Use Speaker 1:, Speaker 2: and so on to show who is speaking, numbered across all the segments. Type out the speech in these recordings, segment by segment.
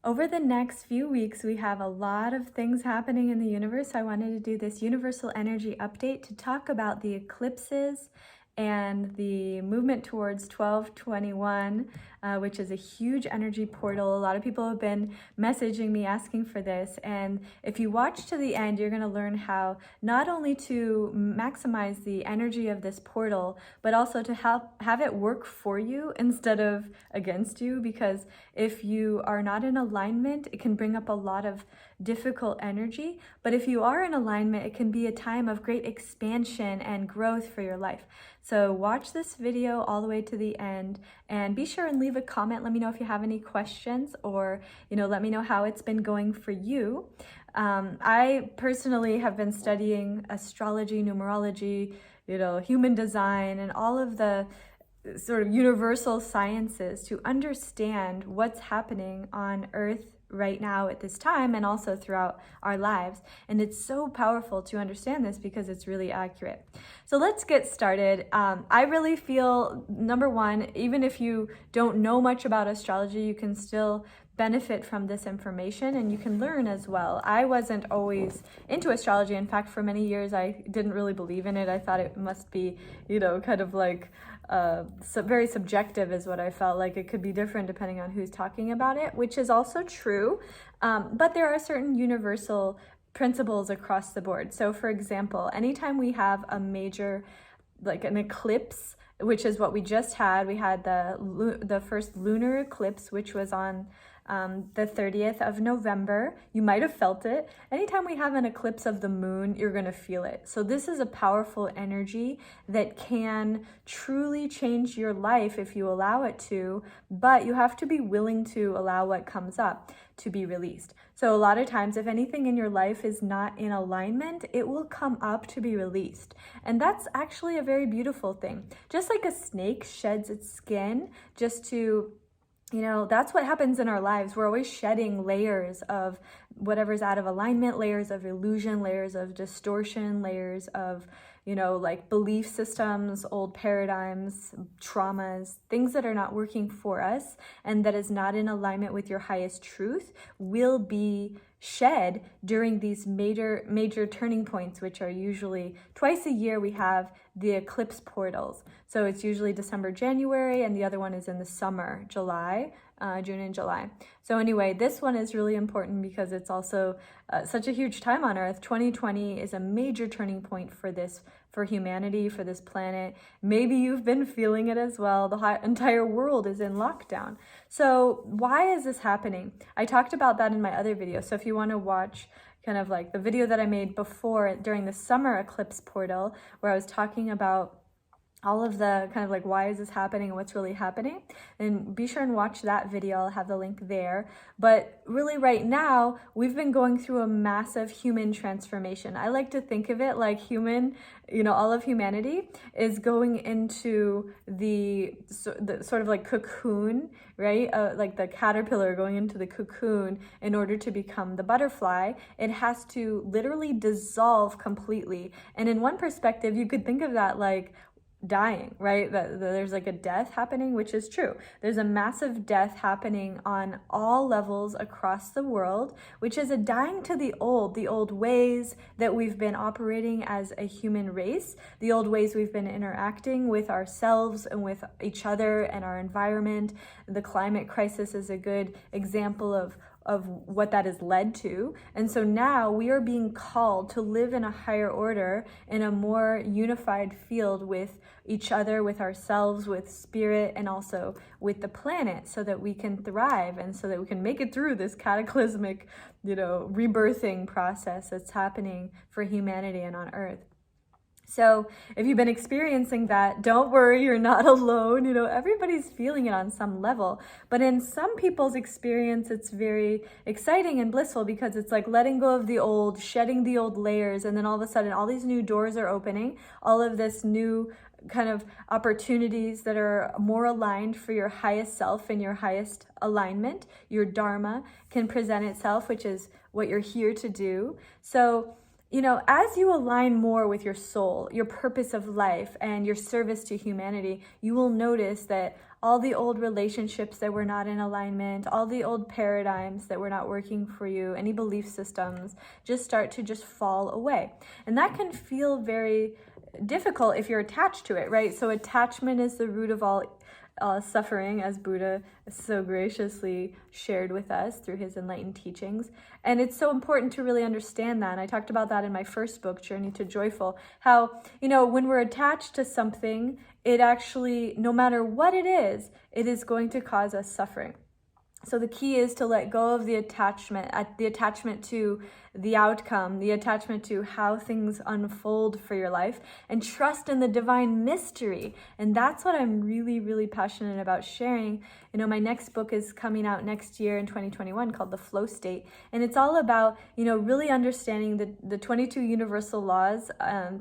Speaker 1: Over the next few weeks, we have a lot of things happening in the universe. I wanted to do this universal energy update to talk about the eclipses and the movement towards 1221, which is a huge energy portal. A lot of people have been messaging me asking for this. And if you watch to the end, you're going to learn how not only to maximize the energy of this portal, but also to have it work for you instead of against you. Because if you are not in alignment, it can bring up a lot of difficult energy. But if you are in alignment, it can be a time of great expansion and growth for your life. So watch this video all the way to the end and be sure and leave a comment. Let me know if you have any questions, or let me know how it's been going for you. I personally have been studying astrology, numerology, human design, and all of the sort of universal sciences to understand what's happening on Earth right now at this time, and also throughout our lives. And it's so powerful to understand this because it's really accurate. So let's get started. I really feel, number one, even if you don't know much about astrology, you can still benefit from this information and you can learn as well. I wasn't always into astrology. In fact, for many years, I didn't really believe in it. I thought it must be, kind of like very subjective is what I felt like. It could be different depending on who's talking about it, which is also true. But there are certain universal principles across the board. So for example, anytime we have a major, like an eclipse, which is what we just had, we had the first lunar eclipse, which was on the 30th of November. You might have felt it. Anytime we have an eclipse of the moon, you're going to feel it. So this is a powerful energy that can truly change your life if you allow it to, but you have to be willing to allow what comes up to be released. So a lot of times, if anything in your life is not in alignment, it will come up to be released. And that's actually a very beautiful thing. Just like a snake sheds its skin just to, that's what happens in our lives. We're always shedding layers of whatever's out of alignment, layers of illusion, layers of distortion, layers of, like belief systems, old paradigms, traumas, things that are not working for us and that is not in alignment with your highest truth will be shed during these major turning points, which are usually twice a year. We have the eclipse portals. So it's usually December, January, and the other one is in the summer, July, June and July. So anyway, this one is really important because it's also such a huge time on Earth. 2020 is a major turning point for humanity, for this planet. Maybe you've been feeling it as well. The entire world is in lockdown. So why is this happening? I talked about that in my other video. So if you want to watch kind of like the video that I made before during the summer eclipse portal, where I was talking about all of the kind of like why is this happening and what's really happening, and be sure and watch that video. I'll have the link there. But really right now, we've been going through a massive human transformation. I like to think of it like all of humanity is going into the sort of like cocoon, right? Like the caterpillar going into the cocoon in order to become the butterfly. It has to literally dissolve completely. And in one perspective, you could think of that like dying, right? That there's like a death happening, which is true. There's a massive death happening on all levels across the world, which is a dying to the old ways that we've been operating as a human race, the old ways we've been interacting with ourselves and with each other and our environment. The climate crisis is a good example of what that has led to. And so now we are being called to live in a higher order, in a more unified field with each other, with ourselves, with spirit, and also with the planet, so that we can thrive and so that we can make it through this cataclysmic, rebirthing process that's happening for humanity and on Earth. So if you've been experiencing that, don't worry, you're not alone. Everybody's feeling it on some level. But in some people's experience, it's very exciting and blissful because it's like letting go of the old, shedding the old layers, and then all of a sudden, all these new doors are opening, all of this new kind of opportunities that are more aligned for your highest self and your highest alignment. Your dharma can present itself, which is what you're here to do. So you know, as you align more with your soul, your purpose of life, and your service to humanity, you will notice that all the old relationships that were not in alignment, all the old paradigms that were not working for you, any belief systems just start to just fall away. And that can feel very difficult if you're attached to it, right? So attachment is the root of all suffering, as Buddha so graciously shared with us through his enlightened teachings. And it's so important to really understand that. And I talked about that in my first book, Journey to Joyful, how, you know, when we're attached to something, it actually, no matter what it is going to cause us suffering. So the key is to let go of the attachment to the outcome, the attachment to how things unfold for your life, and trust in the divine mystery. And that's what I'm really, really passionate about sharing. You know, my next book is coming out next year in 2021 called The Flow State. And it's all about, you know, really understanding the 22 universal laws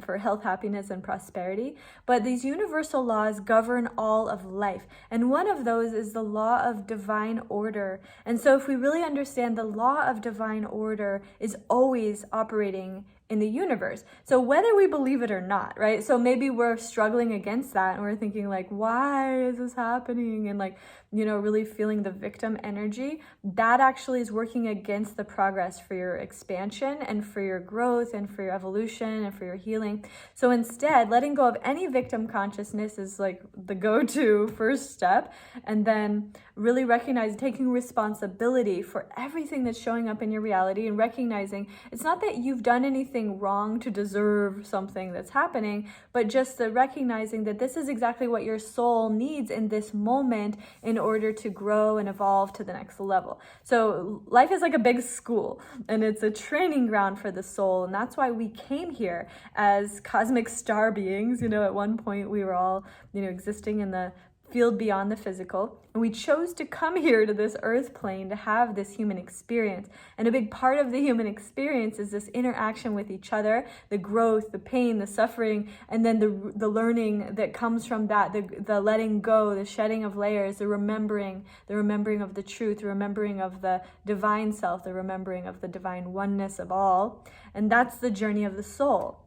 Speaker 1: for health, happiness, and prosperity. But these universal laws govern all of life. And one of those is the law of divine order. And so if we really understand the law of divine order is always operating in the universe. So whether we believe it or not, right? So maybe we're struggling against that and we're thinking like, why is this happening? And like, you know, really feeling the victim energy. That actually is working against the progress for your expansion and for your growth and for your evolution and for your healing. So instead, letting go of any victim consciousness is like the go-to first step. And then really recognize, taking responsibility for everything that's showing up in your reality, and recognizing it's not that you've done anything wrong to deserve something that's happening, but just the recognizing that this is exactly what your soul needs in this moment in order to grow and evolve to the next level. So life is like a big school, and it's a training ground for the soul. And that's why we came here as cosmic star beings. You know, at one point we were all, you know, existing in the field beyond the physical, and we chose to come here to this earth plane to have this human experience. And a big part of the human experience is this interaction with each other, the growth, the pain, the suffering, and then the learning that comes from that, the letting go, the shedding of layers, the remembering of the truth, the remembering of the divine self, the remembering of the divine oneness of all. And that's the journey of the soul.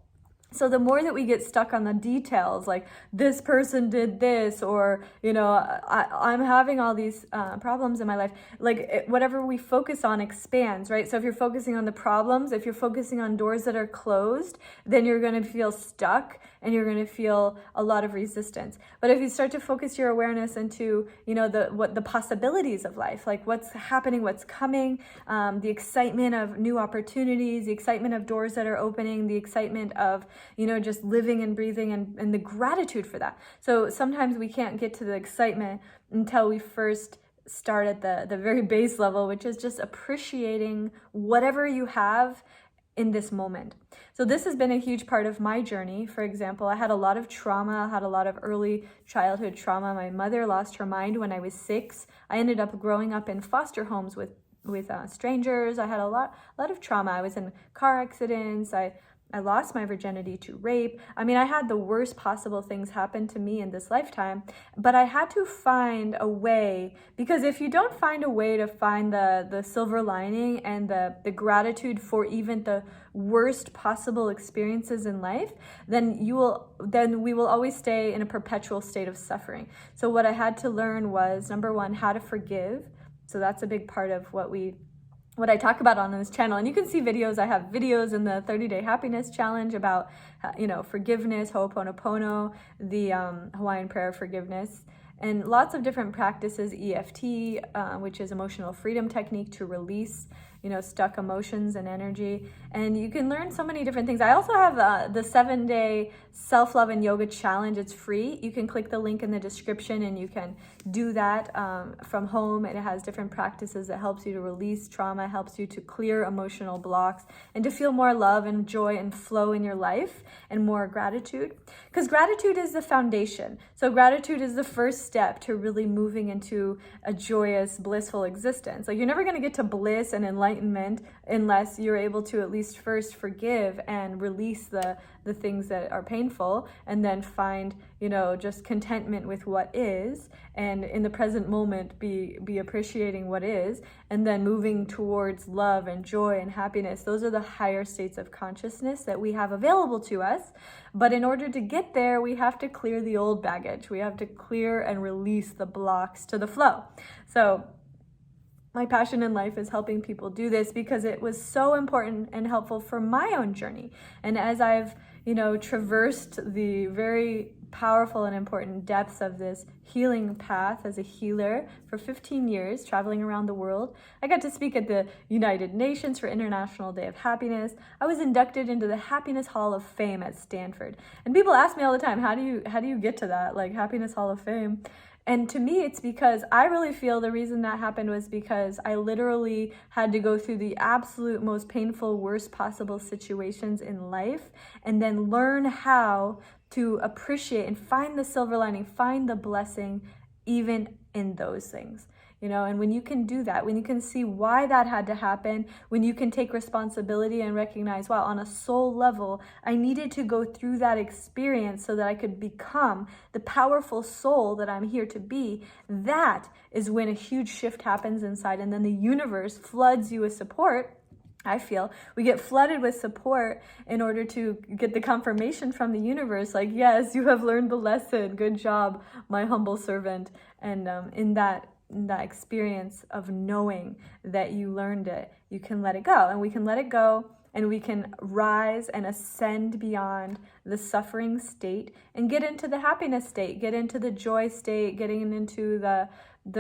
Speaker 1: So the more that we get stuck on the details, like this person did this, or, you know, I'm having all these problems in my life, like whatever we focus on expands, right? So if you're focusing on the problems, if you're focusing on doors that are closed, then you're going to feel stuck and you're going to feel a lot of resistance. But if you start to focus your awareness into, you know, the possibilities of life, like what's happening, what's coming, the excitement of new opportunities, the excitement of doors that are opening, the excitement of, you know, just living and breathing, and the gratitude for that. So sometimes we can't get to the excitement until we first start at the very base level, which is just appreciating whatever you have in this moment. So this has been a huge part of my journey. For example, I had a lot of trauma, I had a lot of early childhood trauma. My mother lost her mind when I was 6. I ended up growing up in foster homes with strangers. I had a lot of trauma. I was in car accidents. I lost my virginity to rape. I mean, I had the worst possible things happen to me in this lifetime, but I had to find a way, because if you don't find a way to find the silver lining and the gratitude for even the worst possible experiences in life, then we will always stay in a perpetual state of suffering. So what I had to learn was, number one, how to forgive. So that's a big part of what I talk about on this channel. And you can see videos. I have videos in the 30-day happiness challenge about, you know, forgiveness, Ho'oponopono, the Hawaiian prayer of forgiveness, and lots of different practices, EFT, which is emotional freedom technique to release, you know, stuck emotions and energy. And you can learn so many different things. I also have the 7-day self-love and yoga challenge. It's free. You can click the link in the description and you can do that from home. And it has different practices that helps you to release trauma, helps you to clear emotional blocks, and to feel more love and joy and flow in your life, and more gratitude. Because gratitude is the foundation. So gratitude is the first step to really moving into a joyous, blissful existence. Like, you're never going to get to bliss and enlightenment unless you're able to at least first forgive and release the the things that are painful, and then find, you know, just contentment with what is, and in the present moment be appreciating what is, and then moving towards love and joy and happiness. Those are the higher states of consciousness that we have available to us. But in order to get there, we have to clear the old baggage. We have to clear and release the blocks to the flow. So my passion in life is helping people do this because it was so important and helpful for my own journey. And as I've, you know, traversed the very powerful and important depths of this healing path as a healer for 15 years, traveling around the world. I got to speak at the United Nations for International Day of Happiness. I was inducted into the Happiness Hall of Fame at Stanford. And people ask me all the time, how do you get to that, like Happiness Hall of Fame? And to me, it's because I really feel the reason that happened was because I literally had to go through the absolute most painful, worst possible situations in life, and then learn how to appreciate and find the silver lining, find the blessing even in those things. You know, and when you can do that, when you can see why that had to happen, when you can take responsibility and recognize, wow, on a soul level, I needed to go through that experience so that I could become the powerful soul that I'm here to be, that is when a huge shift happens inside, and then the universe floods you with support. I feel we get flooded with support in order to get the confirmation from the universe, like, yes, you have learned the lesson. Good job, my humble servant. And in that experience of knowing that you learned it, you can let it go. And we can let it go, and we can rise and ascend beyond the suffering state and get into the happiness state, get into the joy state, getting into the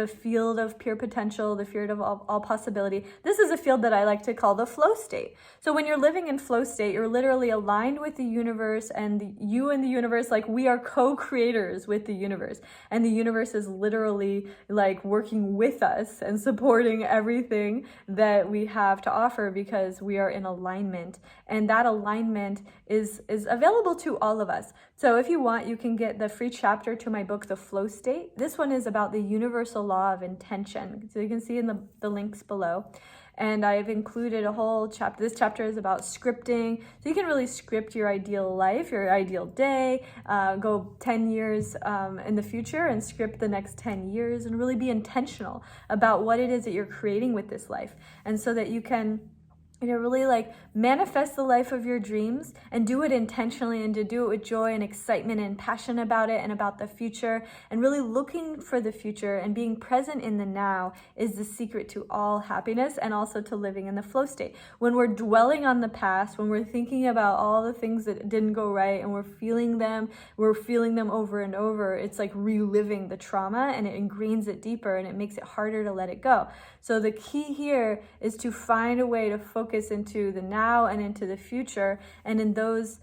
Speaker 1: field of pure potential, the field of all possibility. This is a field that I like to call the flow state. So when you're living in flow state, you're literally aligned with the universe, and you and the universe, like, we are co-creators with the universe. And the universe is literally like working with us and supporting everything that we have to offer because we are in alignment. And that alignment is available to all of us. So if you want, you can get the free chapter to my book, The Flow State. This one is about the universal law of intention. So you can see in the links below. And I've included a whole chapter. This chapter is about scripting. So you can really script your ideal life, your ideal day, go 10 years in the future and script the next 10 years and really be intentional about what it is that you're creating with this life. And so that you can, you know, really like manifest the life of your dreams and do it intentionally, and to do it with joy and excitement and passion about it and about the future, and really looking for the future and being present in the now is the secret to all happiness and also to living in the flow state. When we're dwelling on the past, when we're thinking about all the things that didn't go right and we're feeling them over and over, it's like reliving the trauma, and it ingrains it deeper and it makes it harder to let it go. So the key here is to find a way to focus into the now and into the future, and in those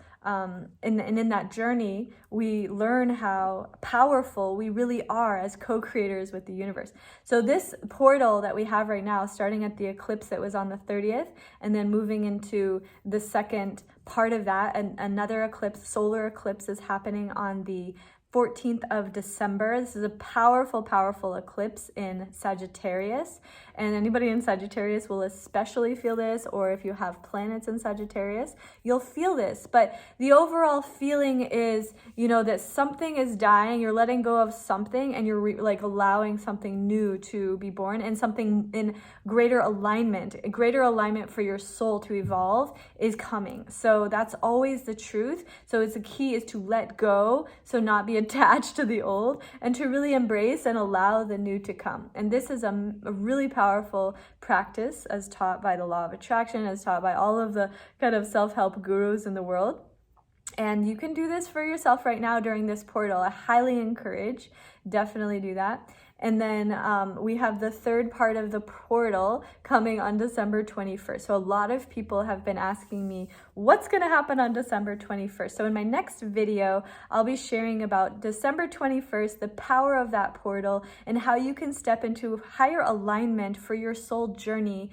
Speaker 1: in that journey, we learn how powerful we really are as co-creators with the universe. So this portal that we have right now, starting at the eclipse that was on the 30th, and then moving into the second part of that, and another eclipse, solar eclipse, is happening on the 14th of December. This is a powerful, powerful eclipse in Sagittarius. And anybody in Sagittarius will especially feel this, or if you have planets in Sagittarius, you'll feel this. But the overall feeling is, you know, that something is dying, you're letting go of something, and you're like allowing something new to be born, and something in greater alignment for your soul to evolve is coming. So that's always the truth. So it's the key is to let go, so not be attached to the old, and to really embrace and allow the new to come. And this is a really powerful practice as taught by the law of attraction, as taught by all of the kind of self-help gurus in the world. And you can do this for yourself right now during this portal. I highly encourage, definitely do that. And then we have the third part of the portal coming on December 21st. So a lot of people have been asking me, what's going to happen on December 21st? So in my next video, I'll be sharing about December 21st, the power of that portal, and how you can step into higher alignment for your soul journey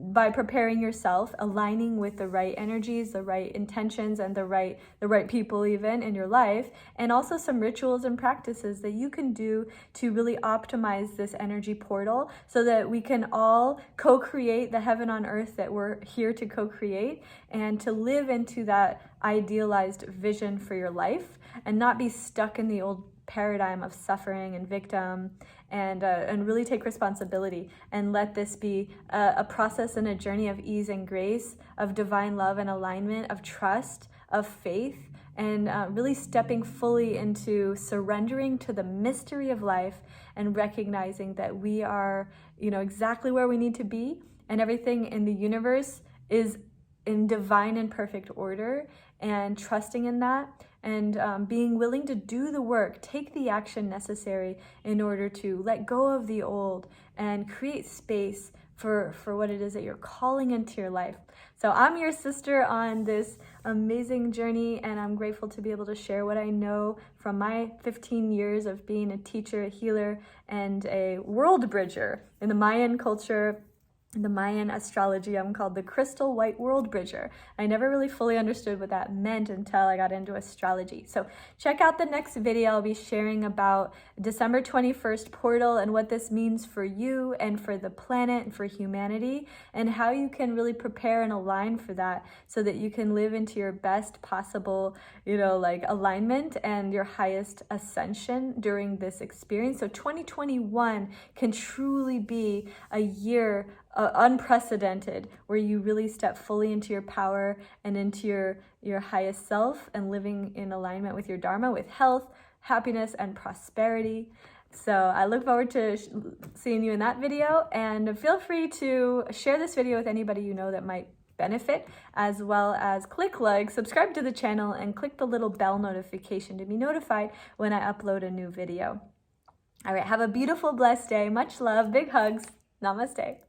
Speaker 1: by preparing yourself, aligning with the right energies, the right intentions, and the right people even in your life, and also some rituals and practices that you can do to really optimize this energy portal so that we can all co-create the heaven on earth that we're here to co-create, and to live into that idealized vision for your life and not be stuck in the old paradigm of suffering and victim, and really take responsibility and let this be a process and a journey of ease and grace, of divine love and alignment, of trust, of faith, and really stepping fully into surrendering to the mystery of life and recognizing that we are, exactly where we need to be, and everything in the universe is in divine and perfect order, and trusting in that, and being willing to do the work, take the action necessary in order to let go of the old and create space for what it is that you're calling into your life. So I'm your sister on this amazing journey, and I'm grateful to be able to share what I know from my 15 years of being a teacher, a healer, and a world bridger. In the Mayan culture, in the Mayan astrology, I'm called the crystal white world bridger. I never really fully understood what that meant until I got into astrology. So check out the next video. I'll be sharing about December 21st portal and what this means for you and for the planet and for humanity, and how you can really prepare and align for that so that you can live into your best possible, alignment and your highest ascension during this experience. So 2021 can truly be a year unprecedented, where you really step fully into your power and into your highest self, and living in alignment with your Dharma, with health, happiness, and prosperity. So I look forward to seeing you in that video, and feel free to share this video with anybody you know that might benefit, as well as click like, subscribe to the channel, and click the little bell notification to be notified when I upload a new video. All right, have a beautiful, blessed day. Much love, big hugs. Namaste.